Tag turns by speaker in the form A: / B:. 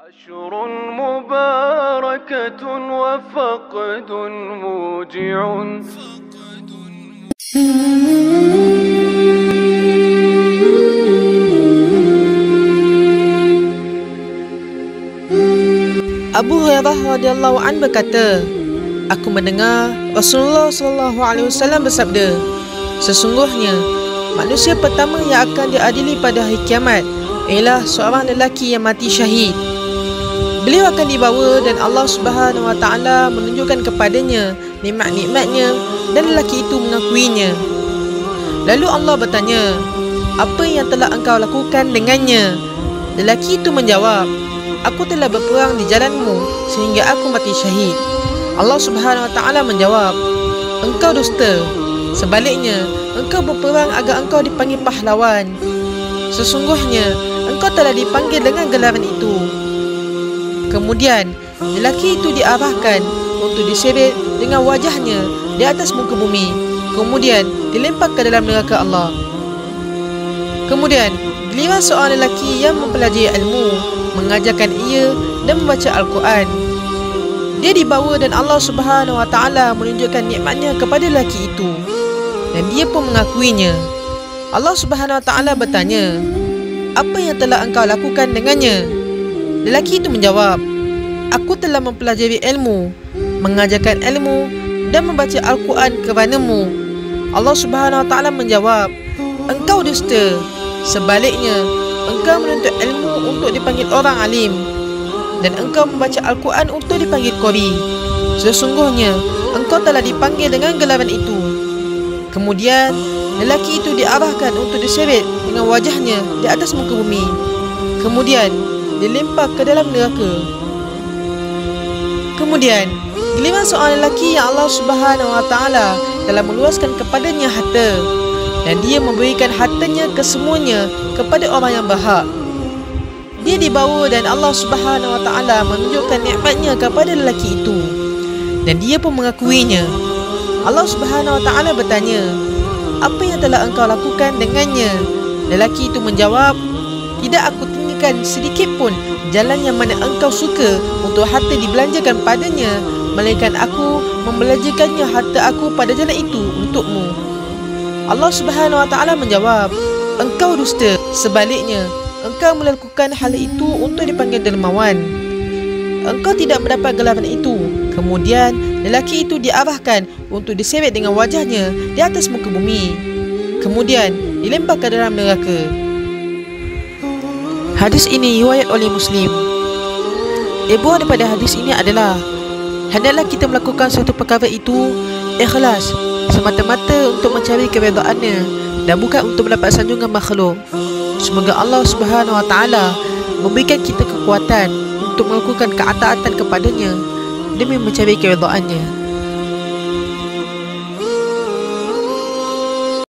A: أشهر مباركة وفقد موجع.
B: Abu Hurairah radhiyallahu anhu berkata, aku mendengar Rasulullah sallallahu alaihi wasallam bersabda, sesungguhnya manusia pertama yang akan diadili pada hari kiamat ialah seorang lelaki yang mati syahid. Beliau akan dibawa dan Allah Subhanahu wa taala menunjukkan kepadanya nikmat-nikmatnya dan lelaki itu mengakuinya. Lalu Allah bertanya, apa yang telah engkau lakukan dengannya? Lelaki itu menjawab, aku telah berperang di jalanmu sehingga aku mati syahid. Allah Subhanahu wa taala menjawab, engkau dusta. Sebaliknya, engkau berperang agar engkau dipanggil pahlawan. Sesungguhnya engkau telah dipanggil dengan gelaran itu. Kemudian lelaki itu diarahkan untuk diseret dengan wajahnya di atas muka bumi, kemudian dilempar ke dalam neraka Allah. Kemudian giliran seorang lelaki yang mempelajari ilmu, mengajarkan ia dan membaca Al-Quran. Dia dibawa dan Allah Subhanahu wa taala menunjukkan nikmatnya kepada lelaki itu dan dia pun mengakuinya. Allah Subhanahu wa taala bertanya, apa yang telah engkau lakukan dengannya? Lelaki itu menjawab, aku telah mempelajari ilmu, mengajarkan ilmu dan membaca Al-Quran kepadamu. Allah Subhanahu wa taala menjawab, engkau dusta. Sebaliknya, engkau menuntut ilmu untuk dipanggil orang alim dan engkau membaca Al-Quran untuk dipanggil qari. Sesungguhnya engkau telah dipanggil dengan gelaran itu. Kemudian lelaki itu diarahkan untuk diseret dengan wajahnya di atas muka bumi, kemudian dilempar ke dalam neraka. Kemudian giliran seorang lelaki yang Allah Subhanahu wa taala telah meluaskan kepadanya harta dan dia memberikan hartanya kesemuanya kepada orang yang berhak. Dia dibawa dan Allah Subhanahu wa taala menunjukkan nikmatnya kepada lelaki itu dan dia pun mengakuinya. Allah Subhanahu wa taala bertanya, apa yang telah engkau lakukan dengannya? Lelaki itu menjawab, tidak aku tinggalkan sedikit pun jalan yang mana engkau suka untuk harta dibelanjakan padanya, melainkan aku membelanjakannya harta aku pada jalan itu untukmu. Allah Subhanahu wa taala menjawab, engkau dusta. Sebaliknya, engkau melakukan hal itu untuk dipanggil dermawan. Engkau tidak mendapat gelaran itu. Kemudian lelaki itu diarahkan untuk diseret dengan wajahnya di atas muka bumi, kemudian dilempar ke dalam neraka. Hadis ini riwayat oleh Muslim. Ibrah daripada hadis ini adalah, hendaklah kita melakukan suatu perkara itu ikhlas semata-mata untuk mencari keredaannya dan bukan untuk mendapat sanjungan makhluk. Semoga Allah Subhanahu wa taala memberikan kita kekuatan untuk melakukan ketaatan kepadanya demi mencari keredaannya.